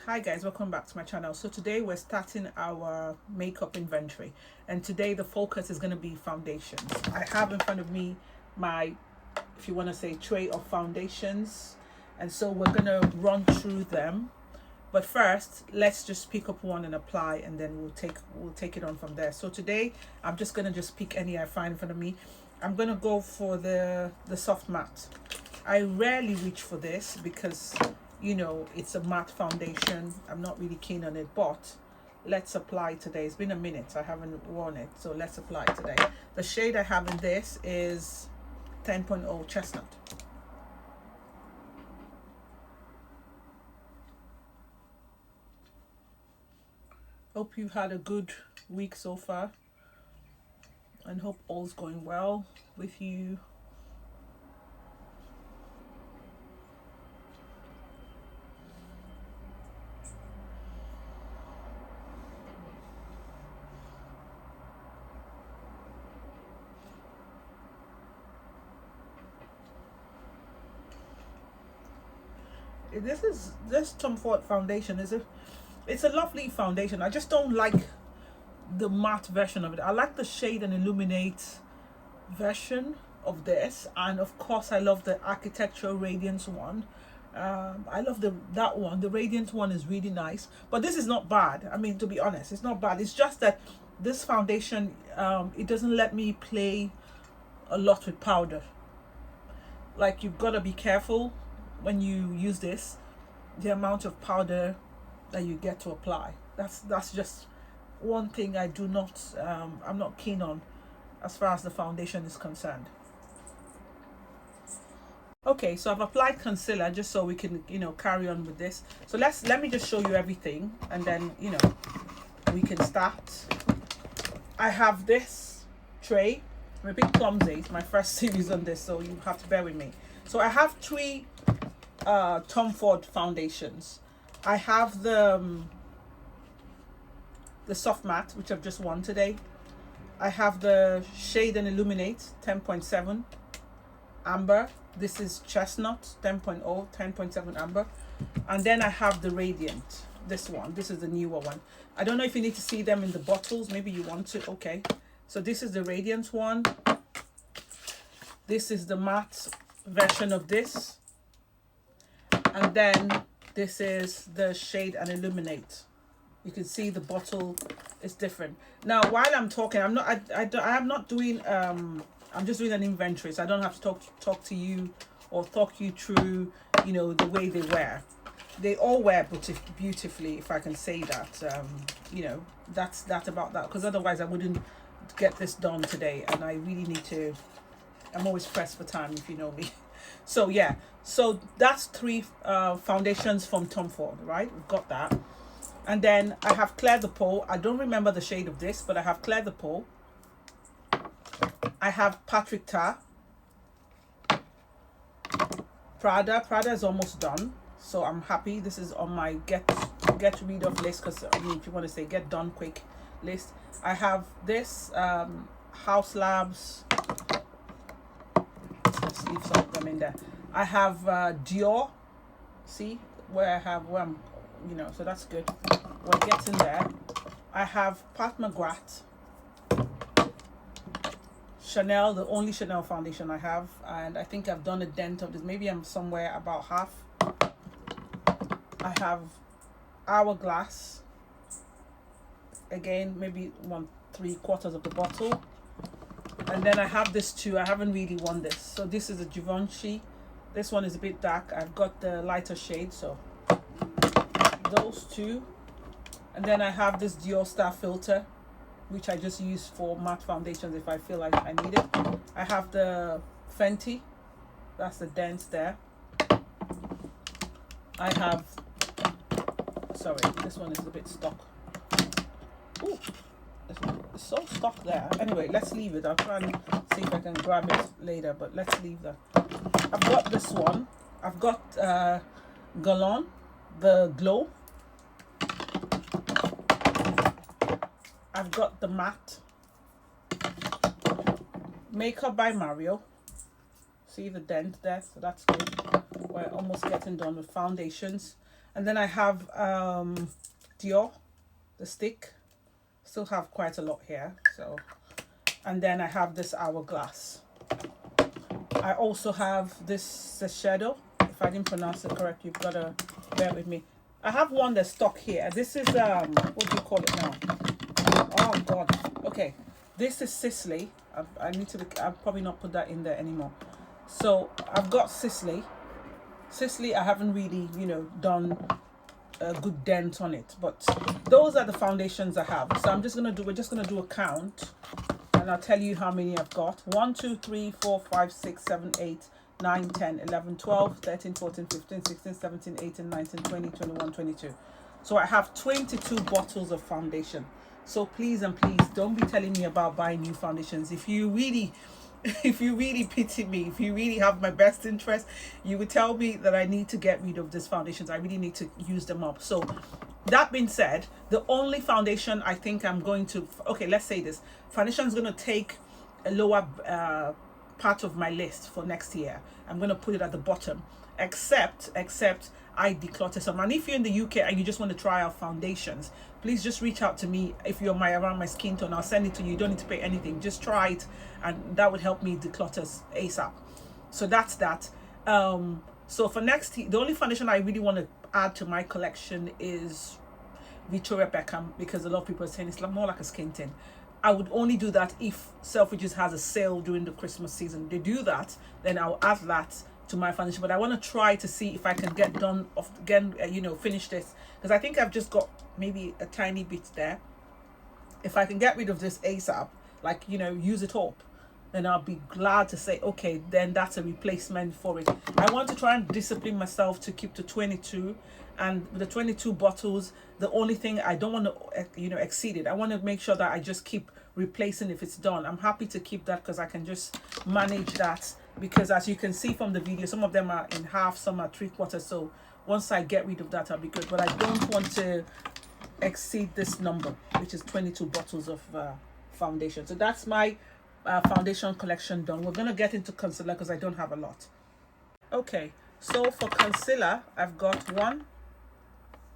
Hi guys, welcome back to my channel. So today we're starting our makeup inventory, and today the focus is going to be foundations. I have in front of me my, if you want to say, tray of foundations, and so we're going to run through them. But first, let's just pick up one and apply, and then we'll take it on from there. So today I'm just going to just pick any I find in front of me. I'm going to go for the soft matte. I rarely reach for this because it's a matte foundation. I'm not really keen on it, but let's apply today. It's been a minute, I haven't worn it, so let's apply today. The shade I have in this is 10.0 Chestnut. Hope you've had a good week so far, and hope all's going well with you. This Tom Ford foundation it's a lovely foundation. I just don't like the matte version of it. I like the Shade and Illuminate version of this, and of course I love the Architectural Radiance one. I love that one. The Radiant one is really nice, but this is not bad. I mean, to be honest, it's not bad. It's just that this foundation, it doesn't let me play a lot with powder. Like, you've got to be careful when you use this, the amount of powder that you get to apply. That's just one thing I do not I'm not keen on as far as the foundation is concerned. Okay, so I've applied concealer just so we can carry on with this. So let me just show you everything, and then we can start. I have this tray. I'm a bit clumsy. It's my first series on this, so you have to bear with me. So I have three Tom Ford foundations. I have the soft matte, which I've just worn today. I have the Shade and Illuminate 10.7 amber. This is Chestnut 10.0, 10.7 amber. And then I have the Radiant, this one. This is the newer one. I don't know if you need to see them in the bottles. Maybe you want to. Okay, so this is the Radiant one. This is the matte version of this, and then this is the Shade and Illuminate. You can see the bottle is different. Now, while I'm talking, I'm not doing I'm just doing an inventory, so I don't have to talk to you or talk you through the way they wear. They all wear beautifully, if I can say that. That's about that, because otherwise I wouldn't get this done today, and I really need to. I'm always pressed for time, if you know me. So yeah, so that's three foundations from Tom Ford, right? We've got that. And then I have Claire de Pole. I don't remember the shade of this, but I have Claire de Pole. I have Patrick Ta. Prada is almost done, so I'm happy. This is on my get rid of list, because I mean, if you want to say get done quick list. I have this Haus Labs. Let's leave some of them in there. I have Dior. See where I'm, so that's good. We're getting there. I have Pat McGrath. Chanel, the only Chanel foundation I have, and I think I've done a dent of this. Maybe I'm somewhere about half. I have Hourglass. Again, maybe 1/3 of the bottle. And then I have this too. I haven't really worn this. So this is a Givenchy. This one is a bit dark. I've got the lighter shade, so those two. And then I have this Dior Star Filter, which I just use for matte foundations if I feel like I need it. I have the Fenty. That's the dent there. I have, sorry, this one is a bit stuck. Ooh. It's so stuck there. Anyway, let's leave it. I'll try and see if I can grab it later, but let's leave that. I've got this one. I've got Galon, the Glow. I've got the matte. Makeup by Mario. See the dent there, so that's good. We're almost getting done with foundations. And then I have Dior, the stick. Still have quite a lot here. So, and then I have this Hourglass. I also have this shadow. If I didn't pronounce it correct, you've got to bear with me. I have one that's stock here. This is what do you call it now? Oh God. Okay, this is Sisley. I need to. I'll probably not put that in there anymore. So I've got Sisley. Sisley, I haven't really, done a good dent on it, but those are the foundations I have. So we're just gonna do a count, and I'll tell you how many I've got. 1 2 3 4 5 6 7 8 9 10 11 12 13 14 15 16 17 18 19 20 21 22. So I have 22 bottles of foundation. So please and please don't be telling me about buying new foundations. If you really pity me, if you really have my best interest, you would tell me that I need to get rid of these foundations. I really need to use them up. So that being said, the only foundation I think I'm going to, okay, let's say this foundation is going to take a lower part of my list for next year. I'm going to put it at the bottom, except I declutter some. And if you're in the UK and you just want to try out foundations, please just reach out to me. If you're around my skin tone, I'll send it to you. You don't need to pay anything. Just try it, and that would help me declutter ASAP. So that's that. So for next, the only foundation I really want to add to my collection is Victoria Beckham, because a lot of people are saying it's more like a skin tint. I would only do that if Selfridges has a sale during the Christmas season. They do that, then I'll add that to my foundation. But I want to try to see if I can get done of again, finish this, because I think I've just got maybe a tiny bit there. If I can get rid of this ASAP, use it up, then I'll be glad to say, okay, then that's a replacement for it. I want to try and discipline myself to keep to 22, and with the 22 bottles, the only thing I don't want to exceed it. I want to make sure that I just keep replacing if it's done. I'm happy to keep that because I can just manage that, because as you can see from the video, some of them are in half, some are 3/4. So once I get rid of that, I'll be good. But I don't want to exceed this number, which is 22 bottles of foundation. So that's my foundation collection done. We're gonna get into concealer because I don't have a lot. Okay, so for concealer, I've got 1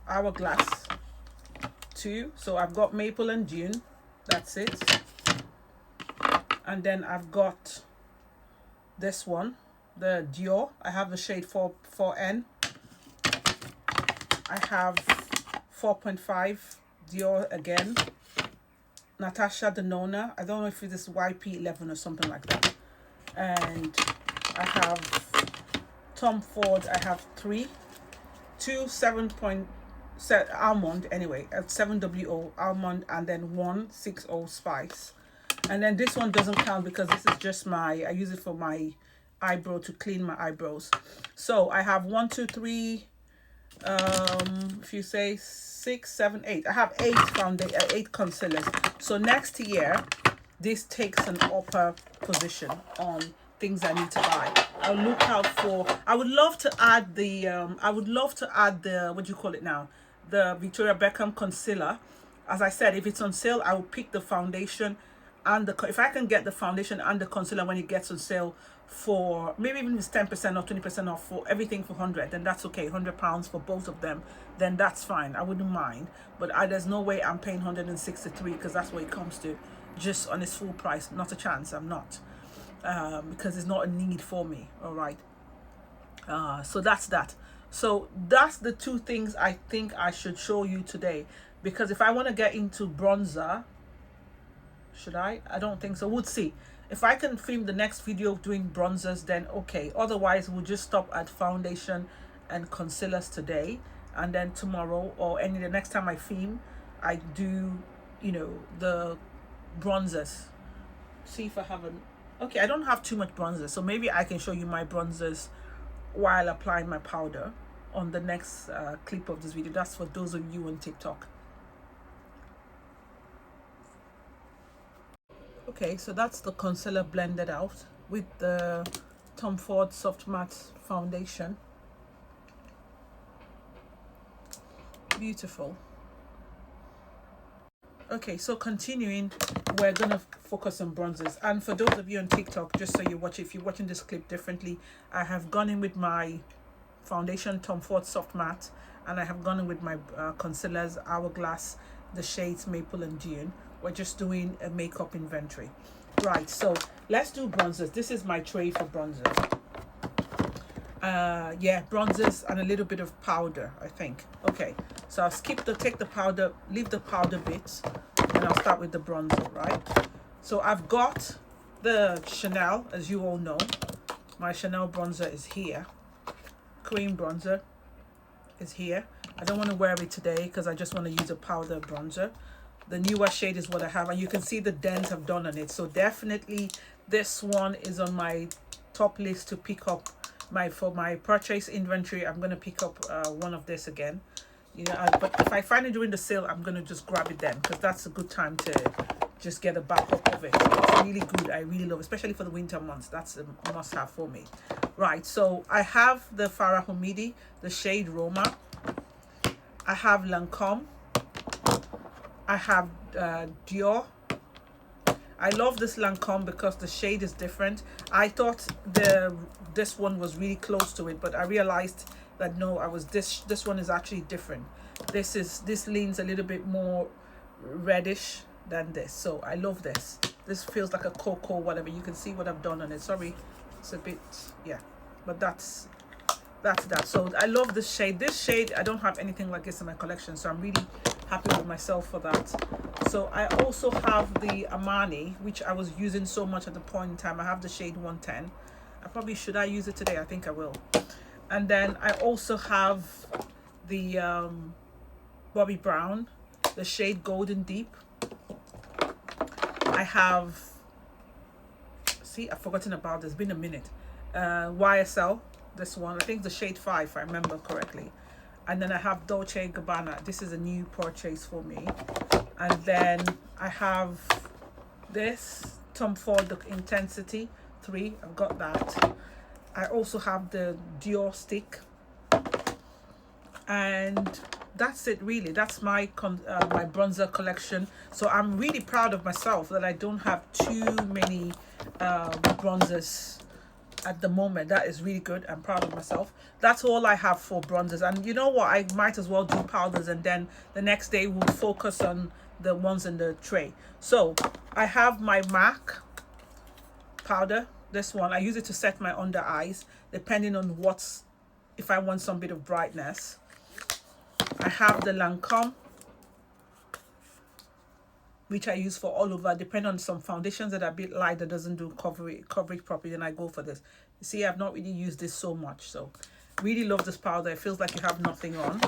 Hourglass, 2, so I've got Maple and Dune, that's it. And then I've got this one, the Dior. I have the shade 4N. I have 4.5 Dior again. Natasha Denona. I don't know if it is YP11 or something like that. And I have Tom Ford. I have 3, 2 7.7 almond, anyway, 7WO almond, and then 1 60 spice. And then this one doesn't count because this is just I use it for my eyebrow, to clean my eyebrows. So I have 1 2 3 if you say 6 7 8, I have 8 concealers. So next year this takes an upper position on things I need to buy. I'll look out for, I would love to add the what do you call it now, the Victoria Beckham concealer. As I said, if it's on sale, I will pick the foundation and if I can get the foundation and the concealer when it gets on sale for maybe even if it's 10% or 20% off for everything for 100, then that's okay. £100 for both of them, then that's fine. I wouldn't mind. But there's no way I'm paying 163 because that's what it comes to, just on its full price. Not a chance. I'm not, because it's not a need for me. All right. So that's that. So that's the 2 things I think I should show you today, because if I want to get into bronzer, should I don't think so. We'll see. If I can film the next video doing bronzers, then okay. Otherwise, we'll just stop at foundation and concealers today, and then tomorrow or the next time I film, I do, the bronzers. See if I haven't. Okay, I don't have too much bronzer, so maybe I can show you my bronzers while applying my powder on the next clip of this video. That's for those of you on TikTok. Okay, so that's the concealer blended out with the Tom Ford Soft Matte Foundation. Beautiful. Okay, so continuing, we're gonna focus on bronzers. And for those of you on TikTok, just so you watch, if you're watching this clip differently, I have gone in with my foundation, Tom Ford Soft Matte, and I have gone in with my concealers, Hourglass, the shades Maple and Dune. We're just doing a makeup inventory. Right, so let's do bronzers. This is my tray for bronzers. Yeah, bronzers and a little bit of powder, I think. Okay, so I'll take the powder, leave the powder bits, and I'll start with the bronzer, right? So I've got the Chanel, as you all know. My Chanel bronzer is here. Cream bronzer is here. I don't want to wear it today because I just want to use a powder bronzer. The newer shade is what I have, and you can see the dents I've done on it. So definitely this one is on my top list to pick up. For my purchase inventory, I'm going to pick up one of this again. You know, but if I find it during the sale, I'm going to just grab it then, because that's a good time to just get a backup of it. It's really good. I really love it, especially for the winter months. That's a must have for me. Right, so I have the Farah Hamidi, the shade Roma. I have Lancome. I have Dior. I love this Lancome because the shade is different. I thought this one was really close to it, but I realized that no, this one is actually different. This leans a little bit more reddish than this. So I love this. This feels like a cocoa, whatever. You can see what I've done on it. Sorry, it's a bit, yeah, but that's that. So I love this shade. This shade, I don't have anything like this in my collection, so I'm really happy with myself for that. So I also have the Armani, which I was using so much at the point in time. I have the shade 110. Should I use it today? I think I will. And then I also have the Bobbi Brown, the shade Golden Deep. I have, see, I've forgotten about this, it's been a minute. YSL, this one, I think the shade 5, if I remember correctly. And then I have Dolce & Gabbana. This is a new purchase for me. And then I have this Tom Ford, the Intensity 3. I've got that. I also have the Dior stick. And that's it, really. That's my my bronzer collection. So I'm really proud of myself that I don't have too many bronzers at the moment. That is really good. I'm proud of myself. That's all I have for bronzers. And you know what, I might as well do powders, and then the next day we'll focus on the ones in the tray. So I have my MAC powder. This one, I use it to set my under eyes, depending on if I want some bit of brightness. I have the Lancome, which I use for all over, depending on some foundations that are a bit light that doesn't do coverage properly, then I go for this. You see, I've not really used this so much, so really love this powder. It feels like you have nothing on.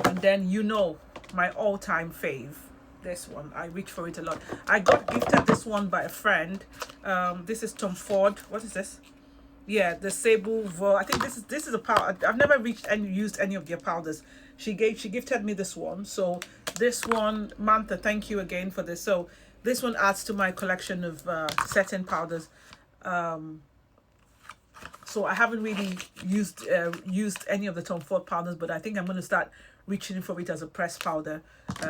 And then, you know, my all-time fave, this one, I reach for it a lot. I got gifted this one by a friend. This is Tom Ford. What is this? Yeah, the Sable Vo. I think this is a powder. I've never used any of their powders. She gifted me this one. So this one, Mantha, thank you again for this. So this one adds to my collection of setting powders. So I haven't really used any of the Tom Ford powders, but I think I'm going to start reaching for it as a pressed powder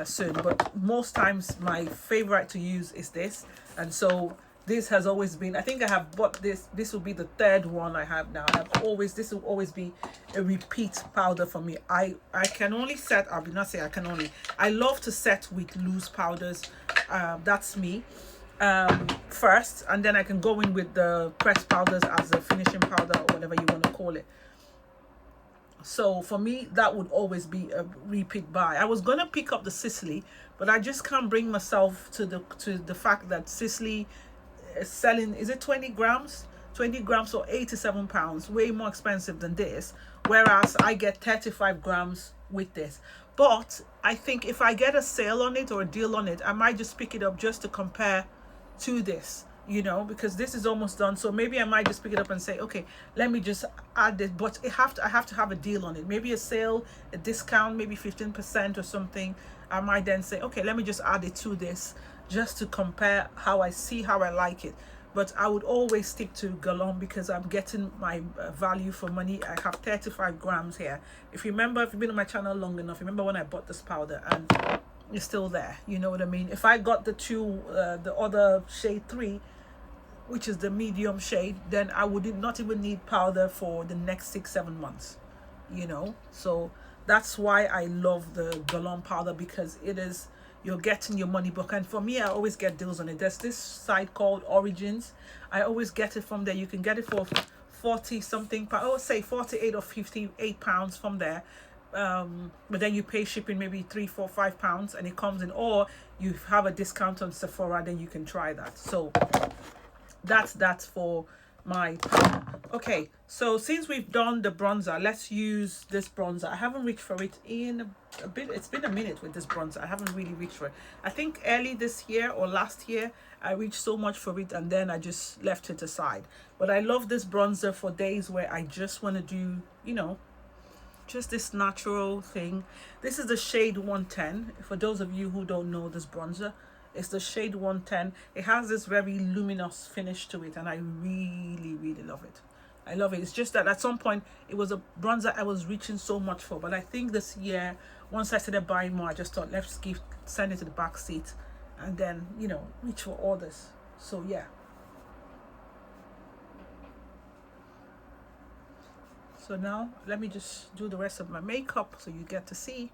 soon. But most times my favorite to use is this, and so this has always been, I think I have bought this will be the third one I have now. This will always be a repeat powder for me. I can only set, I will not say I can only, I love to set with loose powders. That's me. First, and then I can go in with the pressed powders as a finishing powder, or whatever you want to call it. So for me, that would always be a repeat buy. I was gonna pick up the Sisley, but I just can't bring myself to the fact that Sisley is selling, is it 20 grams? 20 grams for £87, way more expensive than this, whereas I get 35 grams with this. But I think if I get a sale on it or a deal on it, I might just pick it up just to compare to this, you know, because this is almost done. So maybe I might just pick it up and say, okay, let me just add this, but I have to have a deal on it, maybe a sale, a discount, maybe 15% or something. I might then say, okay, let me just add it to this just to compare how I like it. But I would always stick to Galon because I'm getting my value for money. I have 35 grams here. If you remember, if you've been on my channel long enough, remember when I bought this powder, and it's still there, you know what I mean? If I got the other shade 3, which is the medium shade, then I would not even need powder for the next 6-7 months. you know. So that's why I love the Galon powder, because it is, you're getting your money back. And for me, I always get deals on it. There's this site called Origins. I always get it from there. You can get it for 40 something, I would say 48 or 58 pounds from there. But then you pay shipping maybe £3, £4, £5, and it comes in, or you have a discount on Sephora, then you can try that. So that's for my powder. Okay, so since we've done the bronzer, let's use this bronzer. I haven't reached for it in a bit. It's been a minute with this bronzer. I haven't really reached for it. I think early this year or last year I reached so much for it, and then I just left it aside. But I love this bronzer for days where I just want to do, you know, just this natural thing. This is the shade 110. For those of you who don't know this bronzer, it's the shade 110. It has this very luminous finish to it, and I really love it. I love it. It's just that at some point it was a bronzer I was reaching so much for, but I think this year, once I started buying more, I just thought, let's send it to the back seat, and then, you know, reach for orders. So yeah. So now let me just do the rest of my makeup so you get to see.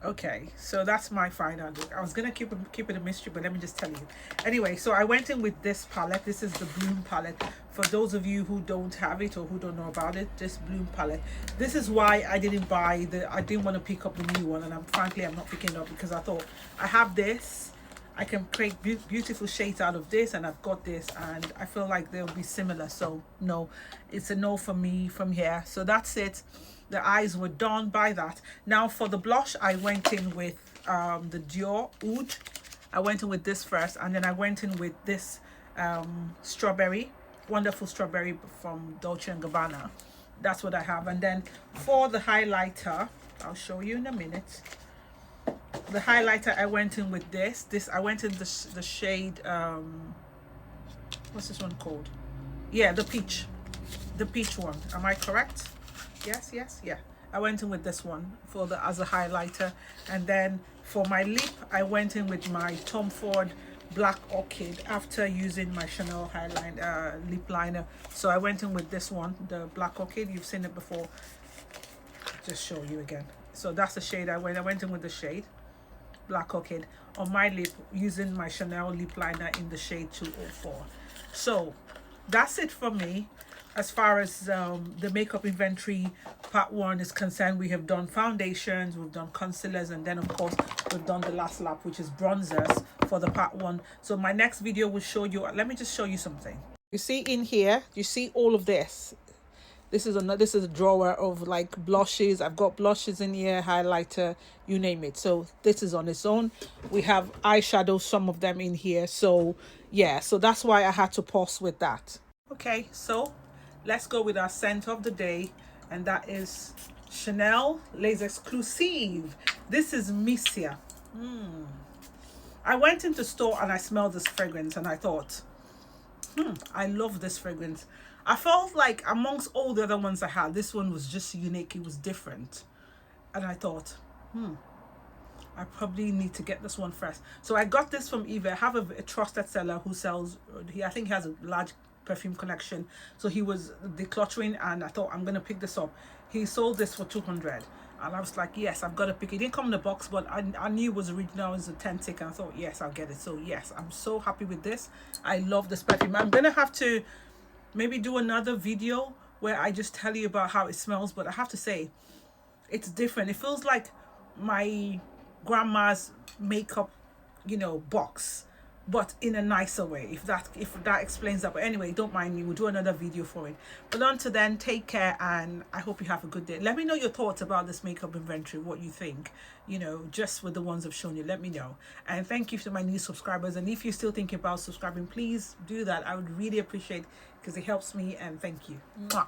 Okay, so that's my final look. I was gonna keep it a mystery, but let me just tell you. Anyway, so I went in with this palette. This is the Bloom palette. For those of you who don't have it or who don't know about it, this Bloom palette. This is why I didn't buy I didn't want to pick up the new one, and frankly I'm not picking it up, because I thought I have this. I can create beautiful shades out of this, and I've got this, and I feel like they'll be similar. So no, it's a no for me from here. So that's it. The eyes were done by that. Now for the blush, I went in with the Dior Oud. I went in with this first, and then I went in with this strawberry, wonderful strawberry from Dolce & Gabbana. That's what I have. And then for the highlighter, I'll show you in a minute. The highlighter, I went in with this. I went in the shade, what's this one called? Yeah, the peach one. Am I correct? Yes, yeah. I went in with this one as a highlighter. And then for my lip, I went in with my Tom Ford Black Orchid after using my Chanel lip liner. So I went in with this one, the Black Orchid. You've seen it before. Just show you again. So that's the shade I went in with the shade Black Orchid on my lip, using my Chanel lip liner in the shade 204. So that's it for me. As far as the makeup inventory part 1 is concerned, we have done foundations, we've done concealers, and then of course we've done the last lap, which is bronzers for the part 1. So my next video will show you, let me just show you something. You see in here, you see all of this. This is a drawer of like blushes. I've got blushes in here, highlighter, you name it. So this is on its own. We have eyeshadow, some of them in here. So yeah, so that's why I had to pause with that. Okay, so let's go with our scent of the day, and that is Chanel Les Exclusives. This is Misia. I went into store and I smelled this fragrance, and I thought, I love this fragrance. I felt like amongst all the other ones I had, this one was just unique. It was different. And I thought, I probably need to get this one first. So I got this from eBay. I have a trusted seller who sells, I think he has a large perfume collection. So he was decluttering, and I thought, I'm going to pick this up. He sold this for 200. And I was like, yes, I've got to pick it. It didn't come in the box, but I knew it was original. It was a 10 tick, and I thought, yes, I'll get it. So yes, I'm so happy with this. I love this perfume. I'm going to have to maybe do another video where I just tell you about how it smells, but I have to say, it's different. It feels like my grandma's makeup, you know, box, but in a nicer way, if that explains that. But anyway, don't mind me, we'll do another video for it. But until then, take care, and I hope you have a good day. Let me know your thoughts about this makeup inventory, what you think, you know, just with the ones I've shown you. Let me know. And thank you to my new subscribers, and if you're still thinking about subscribing, please do that. I would really appreciate it, because it helps me, and thank you. Mwah.